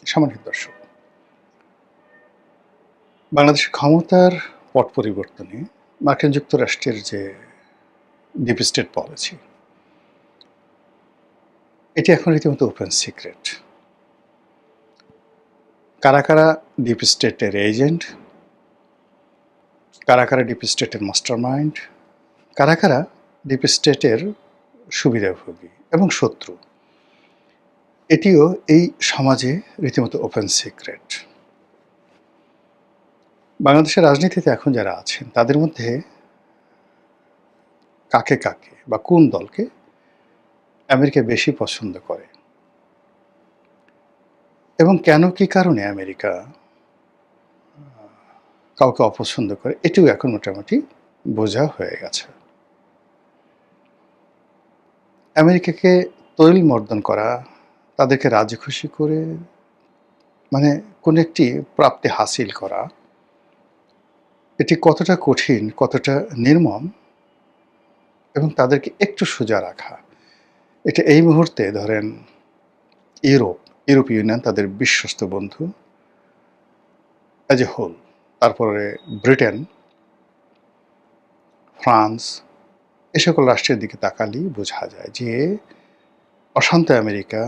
সম্মানিত দর্শক, বাংলাদেশের ক্ষমতার পট পরিবর্তনে মার্কিন যুক্তরাষ্ট্রের যে ডিপ স্টেট পলিসি, এটি এখন রীতিমতো ওপেন সিক্রেট। কারা কারা ডিপ স্টেটের এজেন্ট, কারা কারা ডিপ স্টেটের মাস্টার মাইন্ড, কারা কারা ডিপ স্টেটের সুবিধাভোগী এবং শত্রু, এটিও এই সমাজে রীতিমতো ওপেন সিক্রেট। বাংলাদেশের রাজনীতিতে এখন যারা আছেন তাদের মধ্যে কাকে কাকে বা কোন দলকে আমেরিকা বেশি পছন্দ করে এবং কেন কি কারণে আমেরিকা কাউকে অপছন্দ করে, এটিও এখন মোটামুটি বোঝা হয়ে গেছে। আমেরিকাকে তৈল মর্দন করা, তাদেরকে রাজি খুশি করে মানে কোনো একটি প্রাপ্তি হাসিল করা, এটি কতটা কঠিন, কতটা নির্মম এবং তাদেরকে একটু সোজা রাখা, এটা এই মুহূর্তে ধরেন ইউরোপীয় ইউনিয়ন তাদের বিশ্বস্ত বন্ধু অ্যাজ এ হোল, তারপরে ব্রিটেন, ফ্রান্স, এ সকল রাষ্ট্রের দিকে তাকালেই বোঝা যায় যে অশান্ত আমেরিকা,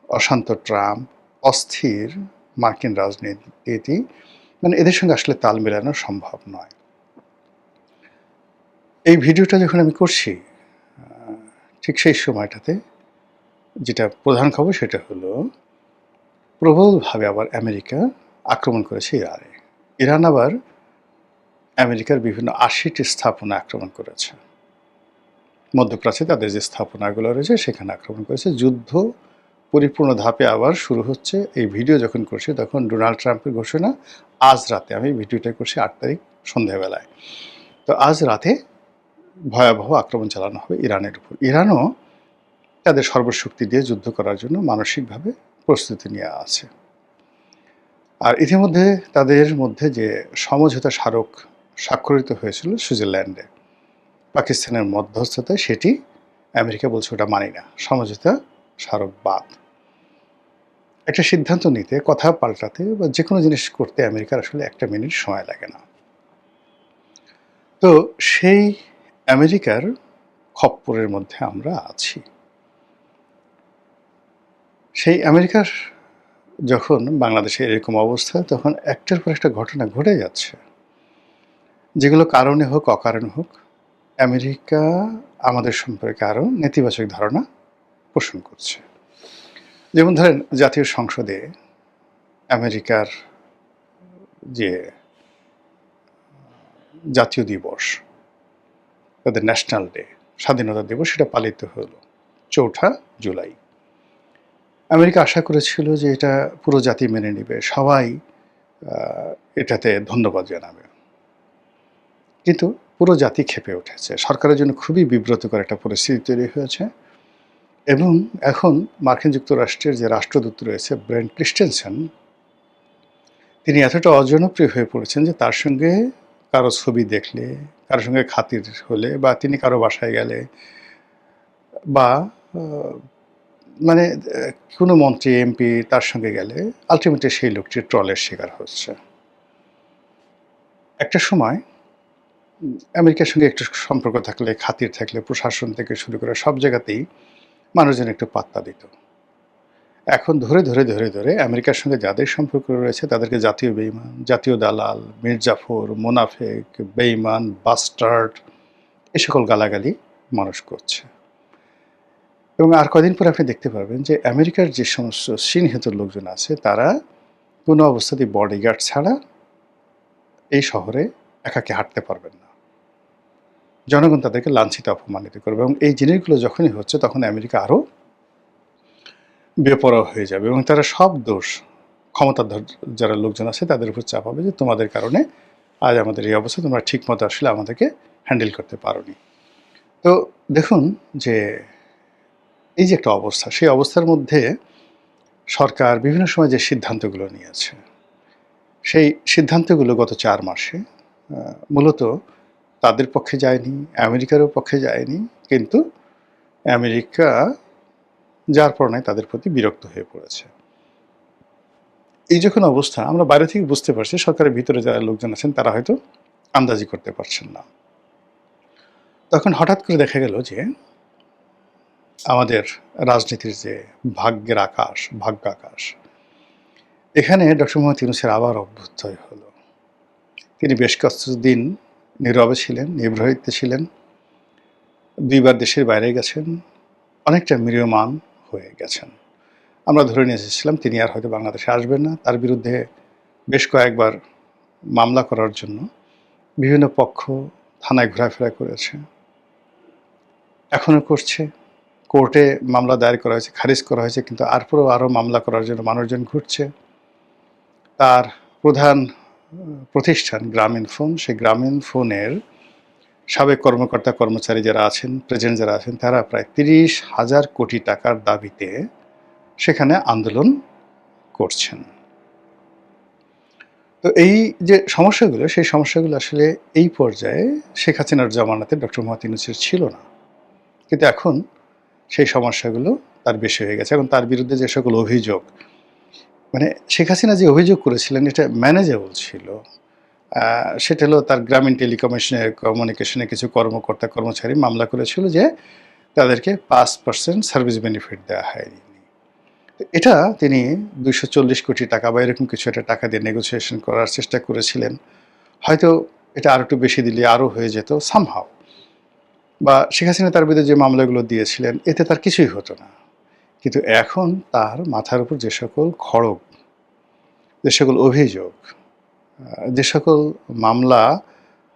অশান্ত ট্রাম্প, অস্থির মার্কিন রাজনীতি, মানে এদের সঙ্গে আসলে তাল মেলানো সম্ভব নয়। এই ভিডিওটা যখন আমি করছি, ঠিক সেই সময়টাতে যেটা প্রধান খবর সেটা হলো প্রবলভাবে আবার আমেরিকা আক্রমণ করেছে ইরানে। ইরান আবার আমেরিকার বিভিন্ন ৮০টি স্থাপনা আক্রমণ করেছে। মধ্যপ্রাচ্যে তাদের যে স্থাপনাগুলো রয়েছে সেখানে আক্রমণ করেছে। যুদ্ধ পরিপূর্ণ ধাপে আবার শুরু হচ্ছে। এই ভিডিও যখন করছি তখন ডোনাল্ড ট্রাম্পের ঘোষণা আজ রাতে, আমি ভিডিওটা করছি ৮ তারিখ সন্ধ্যাবেলায়, তো আজ রাতে ভয়াবহ আক্রমণ চালানো হবে ইরানের উপর। ইরানও তাদের সর্বশক্তি দিয়ে যুদ্ধ করার জন্য মানসিকভাবে প্রস্তুতি নিয়ে আছে। আর ইতিমধ্যে তাদের মধ্যে যে সমঝোতা স্মারক স্বাক্ষরিত হয়েছিল সুইজারল্যান্ডে পাকিস্তানের মধ্যস্থতায়, সেটি আমেরিকা বলছে ওটা মানি না, সমঝোতা স্মারক বাদ। একটা সিদ্ধান্ত নিতে, কথা পাল্টাতে বা যে কোনো জিনিস করতে আমেরিকার আসলে একটা মিনিট সময় লাগে না। তো সেই আমেরিকার খপ্পরের মধ্যে আমরা আছি। সেই আমেরিকার যখন বাংলাদেশে এরকম অবস্থা, তখন একটার পর একটা ঘটনা ঘটে যাচ্ছে, যেগুলো কারণে হোক অকারণে হোক আমেরিকা আমাদের সম্পর্কে আরও নেতিবাচক ধারণা পোষণ করছে। যেমন ধরেন, জাতীয় সংসদে আমেরিকার যে জাতীয় দিবস, তাদের ন্যাশনাল ডে, স্বাধীনতা দিবস, সেটা পালিত হলো ৪ঠা জুলাই। আমেরিকা আশা করেছিল যে এটা পুরো জাতি মেনে নেবে, সবাই এটাতে ধন্যবাদ জানাবে, কিন্তু পুরো জাতি ক্ষেপে উঠেছে। সরকারের জন্য খুবই বিব্রতকর একটা পরিস্থিতি তৈরি হয়েছে। এবং এখন মার্কিন যুক্তরাষ্ট্রের যে রাষ্ট্রদূত রয়েছে ব্রেন্ট ক্রিস্টেনসেন, তিনি এতটা অজনপ্রিয় হয়ে পড়েছেন যে তার সঙ্গে কারো ছবি দেখলে, কারোর সঙ্গে খাতির হলে, বা তিনি কারো বাসায় গেলে, বা মানে কোনো মন্ত্রী এমপি তার সঙ্গে গেলে আলটিমেটলি সেই লোকটি ট্রলের শিকার হচ্ছে। একটা সময় আমেরিকার সঙ্গে একটু সম্পর্ক থাকলে, খাতির থাকলে, প্রশাসন থেকে শুরু করে সব জায়গাতেই মানুষজন একটু পাত্তা দিত। এখন ধরে ধরে ধরে ধরে আমেরিকার সঙ্গে যাদের সম্পর্ক রয়েছে তাদেরকে জাতীয় বেঈমান, জাতীয় দালাল, মির্জাফর, মোনাফেক, বেঈমান, বাস্টার্ড, এ সকল গালাগালি মানুষ করছে। এবং আর কদিন পরে আপনি দেখতে পারবেন যে আমেরিকার যে সমস্ত চিহ্নিত লোকজন আছে তারা কোনো অবস্থাতেই বডিগার্ড ছাড়া এই শহরে একাকে হাঁটতে পারবেন না। জনগণ তাদেরকে লাঞ্ছিত, অপমানিত করবে। এবং এই জিনিসগুলো যখনই হচ্ছে তখন আমেরিকা আরও বেপরোয়া হয়ে যাবে এবং তারা সব দোষ ক্ষমতাধর যারা লোকজন আছে তাদের উপর চাপাবে যে তোমাদের কারণে আজ আমাদের এই অবস্থা, তোমরা ঠিকমতো আসলে আমাদেরকে হ্যান্ডেল করতে পারোনি। তো দেখুন যে এই যে একটা অবস্থা, সেই অবস্থার মধ্যে সরকার বিভিন্ন সময় যে সিদ্ধান্তগুলো নিয়েছে, সেই সিদ্ধান্তগুলো গত ৪ মাসে মূলত তাদের পক্ষে যায়নি, আমেরিকারও পক্ষে যায়নি, কিন্তু আমেরিকা যার পরনাই তাদের প্রতি বিরক্ত হয়ে পড়েছে। এই যখন অবস্থা, আমরা বাইরে থেকে বুঝতে পারছি, সরকারের ভিতরে যারা লোকজন আছেন তারা হয়তো আন্দাজি করতে পারছেন না। তখন হঠাৎ করে দেখা গেল যে আমাদের রাজনীতির যে ভাগ্য আকাশ, এখানে ডক্টর মোহাম্মদ ইউনূসের আবার অভ্যুদয় হলো। তিনি বেশ কিছুদিন নীরবে ছিলেন, নিভৃতে ছিলেন, ২ বার দেশের বাইরে গেছেন, অনেকটা ম্রিয়মাণ হয়ে গেছেন। আমরা ধরে নিয়ে এসেছিলাম তিনি আর হয়তো বাংলাদেশে আসবেন না। তার বিরুদ্ধে বেশ কয়েকবার মামলা করার জন্য বিভিন্ন পক্ষ থানায় ঘোরাফেরা করেছে, এখনও করছে। কোর্টে মামলা দায়ের করা হয়েছে, খারিজ করা হয়েছে, কিন্তু তারপরেও আরও মামলা করার জন্য মানুষজন ঘুরছে। তার প্রধান প্রতিষ্ঠান গ্রামীণ ফোন, সেই গ্রামীণ ফোনের সাবেক কর্মকর্তা কর্মচারী যারা আছেন, প্রেজেন্ট যারা আছেন, তারা প্রায় ৩০,০০০ কোটি টাকার দাবিতে সেখানে আন্দোলন করছেন। তো এই যে সমস্যাগুলো, সেই সমস্যাগুলো আসলে এই পর্যায়ে শেখ হাসিনার জামানাতে ডক্টর মোহাম্মদ ইউনূসের ছিল না, কিন্তু এখন সেই সমস্যাগুলো তার বেশি হয়ে গেছে। এখন তার বিরুদ্ধে যে সকল অভিযোগ, মানে শেখ হাসিনা যে অভিযোগ করেছিলেন এটা ম্যানেজেবল ছিল। সেটা হলো তার গ্রামীণ কমিউনিকেশনে কিছু কর্মকর্তা কর্মচারী মামলা করেছিল যে তাদেরকে ৫% সার্ভিস বেনিফিট দেওয়া হয়নি। এটা তিনি ২৪০ কোটি টাকা বা এরকম কিছু একটা টাকা দিয়ে নেগোসিয়েশন করার চেষ্টা করেছিলেন। হয়তো এটা আরও একটু বেশি দিলে আরও হয়ে যেত সামহাও। বা শেখ হাসিনা তার বিরুদ্ধে যে মামলাগুলো দিয়েছিলেন এতে তার কিছুই হতো না। কিন্তু এখন তার মাথার উপর যে সকল খড়গ, যে সকল অভিযোগ, যে সকল মামলা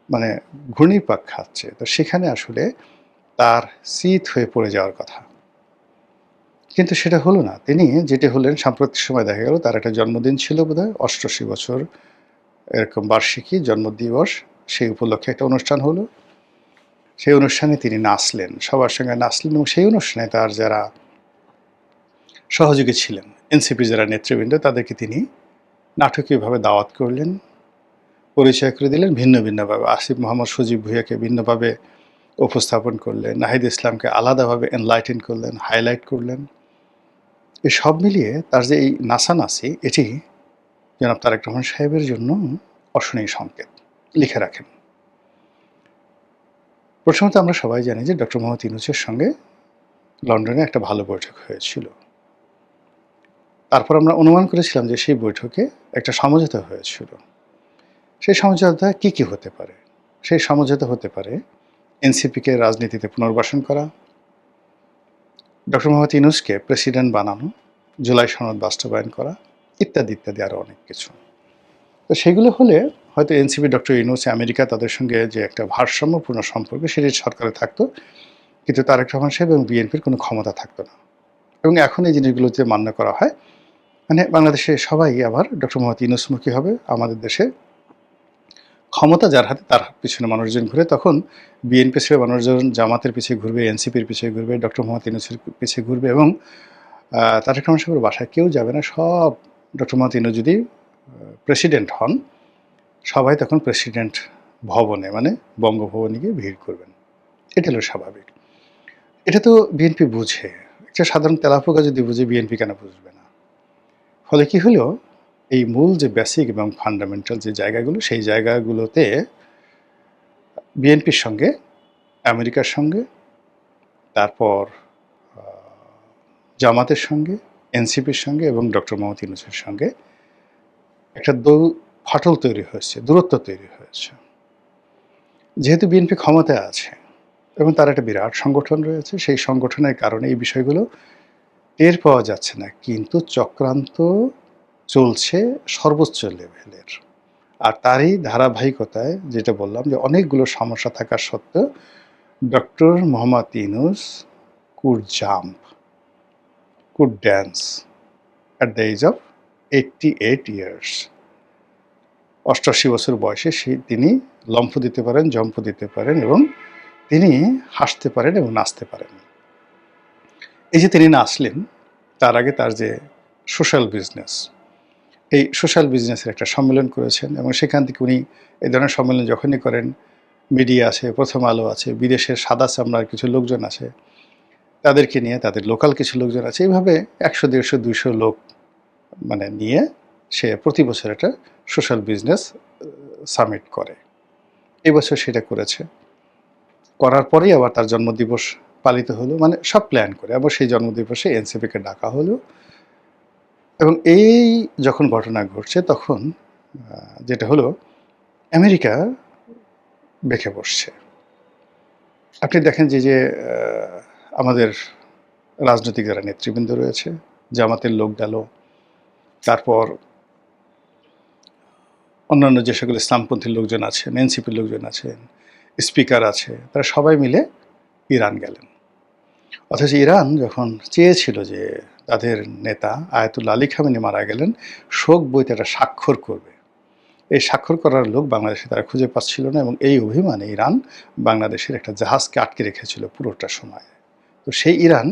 মানে ঘূর্ণিপাক খাচ্ছে, তো সেখানে আসলে তার চিত হয়ে পড়ে যাওয়ার কথা, কিন্তু সেটা হলো না। তিনি যেটি হলেন, সাম্প্রতিক সময় দেখা গেল তার একটা জন্মদিন ছিল বোধহয়, ৮৮ বছর এরকম বার্ষিকী জন্মদিবস, সেই উপলক্ষে একটা অনুষ্ঠান হলো। সেই অনুষ্ঠানে তিনি নাচলেন, সবার সঙ্গে নাচলেন, এবং সেই অনুষ্ঠানে তার যারা সহযোগী ছিলেন, এনসিপি যারা নেতৃবৃন্দ, তাদেরকে তিনি নাটকীয়ভাবে দাওয়াত করলেন, পরিচয় করে দিলেন ভিন্ন ভিন্নভাবে। আসিফ মোহাম্মদ সজীব ভুঁইয়াকে ভিন্নভাবে উপস্থাপন করলেন, নাহিদ ইসলামকে আলাদাভাবে এনলাইটেন করলেন, হাইলাইট করলেন। এই সব মিলিয়ে তার যে এই নাচানাচি, এটি জনাব তারেক রহমান সাহেবের জন্য অশনীয় সংকেত। লিখে রাখেন। প্রথমত আমরা সবাই জানি যে ডক্টর মোহাম্মদ ইউনূসের সঙ্গে লন্ডনে একটা ভালো বৈঠক হয়েছিল। তারপর আমরা অনুমান করেছিলাম যে সেই বৈঠকে একটা সমঝোতা হয়েছিল। সেই সমঝোতা কি কি হতে পারে? সেই সমঝোতা হতে পারে এনসিপিকে রাজনীতিতে পুনর্বাসন করা, ডক্টর মোহাম্মদ ইউনূসকে প্রেসিডেন্ট বানানো, জুলাই সনদ বাস্তবায়ন করা, ইত্যাদি ইত্যাদি আরও অনেক কিছু। তো সেগুলো হলে হয়তো এনসিপি, ডক্টর ইউনূস, আমেরিকা, তাদের সঙ্গে যে একটা ভারসাম্যপূর্ণ সম্পর্ক সেটি সরকারে থাকতো, কিন্তু তারেক রহমান সাহেব এবং বিএনপির কোনো ক্ষমতা থাকতো না। এবং এখন এই জিনিসগুলোতে মান্য করা হয়, মানে বাংলাদেশে সবাই আবার ডক্টর মোহাম্মদ ইউনূসমুখী হবে। আমাদের দেশে ক্ষমতা যার হাতে, তার পিছনে মানুষজন ঘুরে। তখন বিএনপি ছেড়ে মানুষজন জামাতের পিছিয়ে ঘুরবে, এনসিপির পিছিয়ে ঘুরবে, ডক্টর মোহাম্মদ ইউনূসের পিছিয়ে ঘুরবে, এবং তারেক রহমান সাহেবের বাসায় কেউ যাবে না। সব ডক্টর মোহাম্মদ ইউনূস যদি প্রেসিডেন্ট হন, সবাই তখন প্রেসিডেন্ট ভবনে, মানে বঙ্গভবনে গিয়ে ভিড় করবেন। এটা হলো স্বাভাবিক। এটা তো বিএনপি বুঝে। একটা সাধারণ তেলাপোকা যদি বুঝে, বিএনপি কেন বুঝবে না? ফলে কি হলো, এই মূল যে বেসিক এবং ফান্ডামেন্টাল যে জায়গাগুলো, সেই জায়গাগুলোতে বিএনপির সঙ্গে, আমেরিকার সঙ্গে, তারপর জামাতের সঙ্গে, এনসিপির সঙ্গে এবং ডক্টর মোহাম্মদ ইউনূসের সঙ্গে একটা ফাটল তৈরি হয়েছে, দূরত্ব তৈরি হয়েছে। যেহেতু বিএনপি ক্ষমতায় আছে এবং তার একটা বিরাট সংগঠন রয়েছে, সেই সংগঠনের কারণে এই বিষয়গুলো টের পাওয়া যাচ্ছে না, কিন্তু চক্রান্ত চলছে সর্বোচ্চ লেভেলের। আর তারই ধারাবাহিকতায় যেটা বললাম, যে অনেকগুলো সমস্যা থাকা সত্ত্বেও doctor Mohammad Yunus could jump, could dance at the age of 88 years. 88 বছর বয়সে তিনি লম্ফ দিতে পারেন, জম্প দিতে পারেন, এবং তিনি হাসতে পারেন এবং নাচতে পারেন। এই যে তিনি নাচলেন, তার আগে তার যে সোশ্যাল বিজনেস, এই সোশ্যাল বিজনেসের একটা সম্মেলন করেছেন, এবং সেখান থেকে উনি এই ধরনের সম্মেলন যখনই করেন, মিডিয়া আছে, প্রথম আলো আছে, বিদেশের সাদা চামড়ার কিছু লোকজন আছে, তাদেরকে নিয়ে, তাদের লোকাল কিছু লোকজন আছে, এইভাবে ১০০, ১৫০, ২০০ লোক মানে নিয়ে সে প্রতি বছর একটা সোশ্যাল বিজনেস সামিট করে। এবছর সেটা করেছে। করার পরেই আবার তার জন্মদিবস পালিত হলো, মানে সব প্ল্যান করে। আবার সেই জন্মদিবসে এনসিপিকে ডাকা হলো এবং এই যখন ঘটনা ঘটছে তখন যেটা হলো আমেরিকা বেঁকে বসছে। আপনি দেখেন যে আমাদের রাজনৈতিক যারা নেতৃবৃন্দ রয়েছে, জামাতের লোক গেল, তারপর অন্যান্য যে সকল ইসলামপন্থী লোকজন আছেন, এনসিপির লোকজন আছেন, স্পিকার আছে, তারা সবাই মিলে ইরান গেলেন। অথচ ইরান যখন চেয়েছিল যে তাদের নেতা আয়াতুল্লাহ আলী খামেনি মারা গেলেন, শোক বইতে একটা স্বাক্ষর করবে, এই স্বাক্ষর করার লোক বাংলাদেশে তারা খুঁজে পাচ্ছিল না এবং এই অভিমানে ইরান বাংলাদেশের একটা জাহাজকে আটকে রেখেছিল পুরোটা সময়। তো সেই ইরান,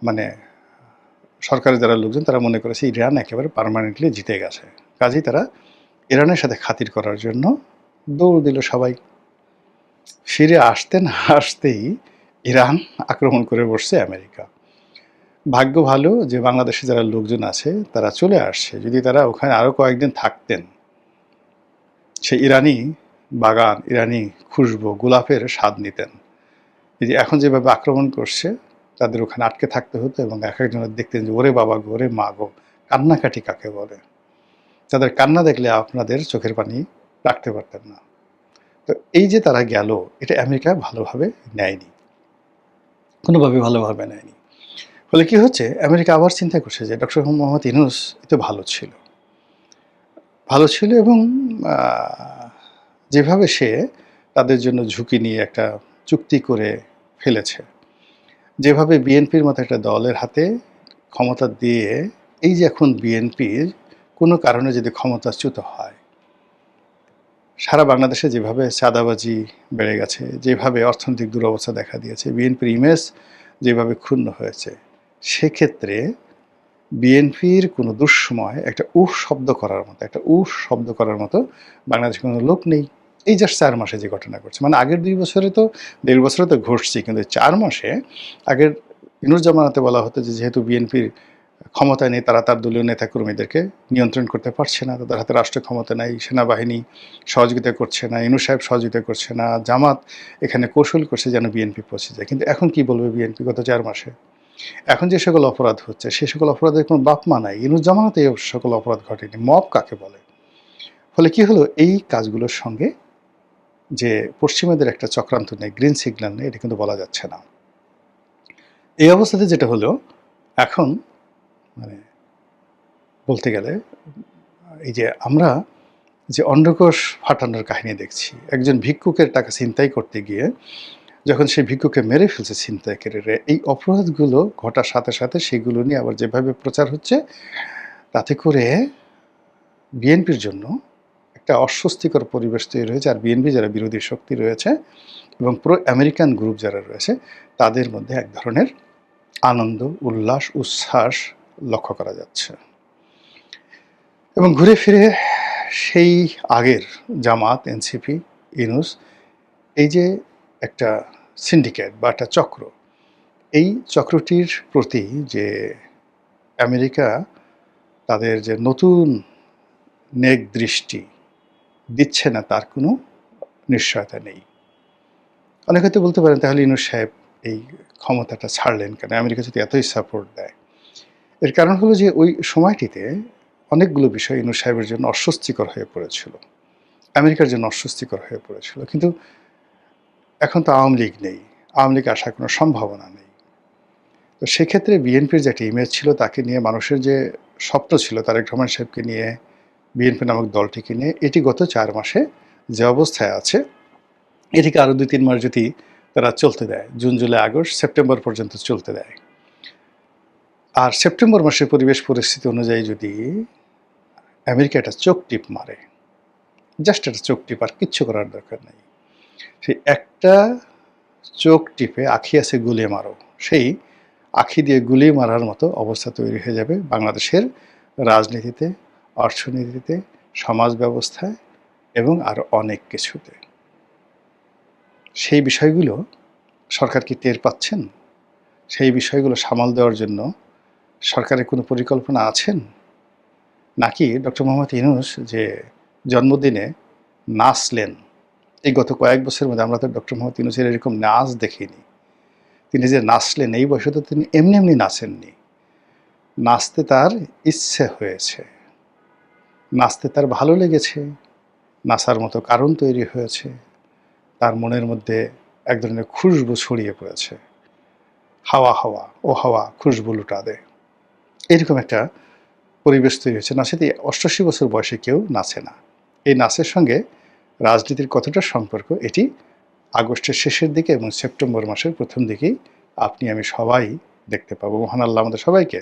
মানে সরকারের যারা লোকজন তারা মনে করেছে ইরান একেবারে পার্মানেন্টলি জিতে গেছে, কাজেই তারা ইরানের সাথে খাতির করার জন্য দৌড় দিল সবাই। ফিরে আসতে না আসতেই ইরান আক্রমণ করে বসছে আমেরিকা। ভাগ্য ভালো যে বাংলাদেশে যারা লোকজন আছে তারা চলে আসছে, যদি তারা ওখানে আরও কয়েকদিন থাকতেন সে ইরানি বাগান, ইরানি খুশবু, গোলাপের স্বাদ নিতেন। এই যে এখন যেভাবে আক্রমণ করছে তাদের ওখানে আটকে থাকতে হতো এবং এক একজনের দেখতেন যে ওরে বাবা গো, ওরে মা গো, কান্নাকাটি কাকে বলে, তাদের কান্না দেখলে আপনাদের চোখের পানি রাখতে পারতেন না। তো এই যে তারা গেল, এটা আমেরিকা ভালোভাবে নেয়নি, কোনোভাবে ভালোভাবে নেয়নি। ফলে কি হচ্ছে, আমেরিকা আবার চিন্তা করছে যে ডক্টর মোহাম্মদ ইউনূস তো ভালো ছিল এবং যেভাবে সে তাদের জন্য ঝুঁকি নিয়ে একটা চুক্তি করে ফেলেছে, যেভাবে বিএনপির মতো একটা দলের হাতে ক্ষমতা দিয়ে, এই যে এখন বিএনপির কোনো কারণে যদি ক্ষমতাচ্যুত হয়, সারা বাংলাদেশে যেভাবে চাঁদাবাজি বেড়ে গেছে, যেভাবে অর্থনৈতিক দুরবস্থা দেখা দিয়েছে, বিএনপির ইমেজ যেভাবে ক্ষুণ্ণ হয়েছে, সেক্ষেত্রে বিএনপির কোনো দুঃসময় একটা শব্দ করার মতো বাংলাদেশে কোনো লোক নেই। এই জাস্ট 4 মাসে যে ঘটনা ঘটছে, মানে আগের 2 বছরে তো 1.5 বছরে তো ঘটছে, কিন্তু 4 মাসে আগের ইউনূস জামানাতে বলা হতো যে যেহেতু বিএনপির ক্ষমতায় নেই, তারা তার দলীয় নেতাকর্মীদেরকে নিয়ন্ত্রণ করতে পারছে না, তাদের হাতে রাষ্ট্র ক্ষমতা নাই, সেনাবাহিনী সহযোগিতা করছে না, ইউনূস সাহেব সহযোগিতা করছে না, জামাত এখানে কৌশল করছে যেন বিএনপি পৌঁছে যায়। কিন্তু এখন কি বলবে বিএনপি গত 4 মাসে? এখন যে সকল অপরাধ হচ্ছে সে সকল অপরাধের কোনো বাপ মা নাই। ইউনূস জামানাতে এই সকল অপরাধ ঘটেনি। মব কাকে বলে? ফলে কি হলো, এই কাজগুলোর সঙ্গে যে পশ্চিমাদের একটা চক্রান্ত নেই, গ্রিন সিগন্যাল নেই, এটা কিন্তু বলা যাচ্ছে না। এই অবস্থাতে যেটা হলো, এখন মানে বলতে গেলে এই যে আমরা যে অন্ডকোষ ফাটানোর কাহিনী দেখছি, একজন ভিক্ষুকের টাকা ছিনতাই করতে গিয়ে যখন সেই ভিক্ষুকে মেরে ফেলছে ছিনতাইকারীরা, এই অপরাধগুলো ঘটার সাথে সাথে সেগুলো নিয়ে আবার যেভাবে প্রচার হচ্ছে, তাতে করে বিএনপির জন্য একটা অস্বস্তিকর পরিবেশ তৈরি হয়েছে। আর বিএনপি যারা বিরোধী শক্তি রয়েছে এবং প্রো আমেরিকান গ্রুপ যারা রয়েছে, তাদের মধ্যে এক ধরনের আনন্দ, উল্লাস, উচ্ছ্বাস লক্ষ্য করা যাচ্ছে। এবং ঘুরে ফিরে সেই আগের জামাত, এনসিপি, ইউনূস, এই যে একটা সিন্ডিকেট বা একটা চক্র, এই চক্রটির প্রতি যে আমেরিকা তাদের যে নতুন নেক দৃষ্টি দিচ্ছে না, তার কোনো নিশ্চয়তা নেই। অনেকে হয়তো বলতে পারেন তাহলে ইউনূস সাহেব এই ক্ষমতাটা ছাড়লেন কেন, আমেরিকা যদি এতই সাপোর্ট দেয়? এর কারণ হলো যে ওই সময়টিতে অনেকগুলো বিষয় ইউনূস সাহেবের জন্য অস্বস্তিকর হয়ে পড়েছিল, আমেরিকার জন্য অস্বস্তিকর হয়ে পড়েছিল। কিন্তু এখন তো আওয়ামী লীগ নেই, আওয়ামী লীগ আসার কোনো সম্ভাবনা নেই। তো সেক্ষেত্রে বিএনপির যে একটা ইমেজ ছিল, তাকে নিয়ে মানুষের যে স্বপ্ন ছিল তারেক রহমান সাহেবকে নিয়ে, বিএনপি নামক দলটিকে নিয়ে, এটি গত 4 মাসে যে অবস্থায় আছে, এটিকে আরও 2-3 মাস যদি তারা চলতে দেয়, জুন, জুলাই, আগস্ট, সেপ্টেম্বর পর্যন্ত চলতে দেয়, আর সেপ্টেম্বর মাসের পরিবেশ পরিস্থিতি অনুযায়ী যদি আমেরিকা একটা চোখ টিপ মারে, জাস্ট একটা চোখ টিপ, আর কিচ্ছু করার দরকার নেই, সেই একটা চোখ টিপে আখি আছে গুলিয়ে মারো, সেই আখি দিয়ে গুলি মারার মতো অবস্থা তৈরি হয়ে যাবে বাংলাদেশের রাজনীতিতে, অর্থনীতিতে, সমাজ ব্যবস্থায় এবং আরও অনেক কিছুতে। সেই বিষয়গুলো সরকার কি টের পাচ্ছেন? সেই বিষয়গুলো সামাল দেওয়ার জন্য সরকারের কোনো পরিকল্পনা আছেন? নাকি ডক্টর মোহাম্মদ ইউনূস যে জন্মদিনে নাচলেন, এই গত কয়েক বছরের মধ্যে আমরা তো ডক্টর মোহাম্মদ ইউনূসের এরকম নাচ দেখিনি। তিনি যে নাচলেন এই বয়সে তো তিনি এমনি এমনি নাচেননি। নাচতে তার ইচ্ছে হয়েছে, নাচতে তার ভালো লেগেছে, নাচার মতো কারণ তৈরি হয়েছে, তার মনের মধ্যে এক ধরনের খুশবু ছড়িয়ে পড়েছে। হাওয়া হাওয়া ও হাওয়া খুশবু লুটা দে, এরকম একটা পরিবেশ তৈরি হয়েছে। নাচেতে ৮৮ বছর বয়সে কেউ নাচে না। এই নাচের সঙ্গে রাজনীতির কতটা সম্পর্ক, এটি আগস্টের শেষের দিকে এবং সেপ্টেম্বর মাসের প্রথম দিকেই আপনি আমি সবাই দেখতে পাবো। মহান আল্লাহ আমাদের সবাইকে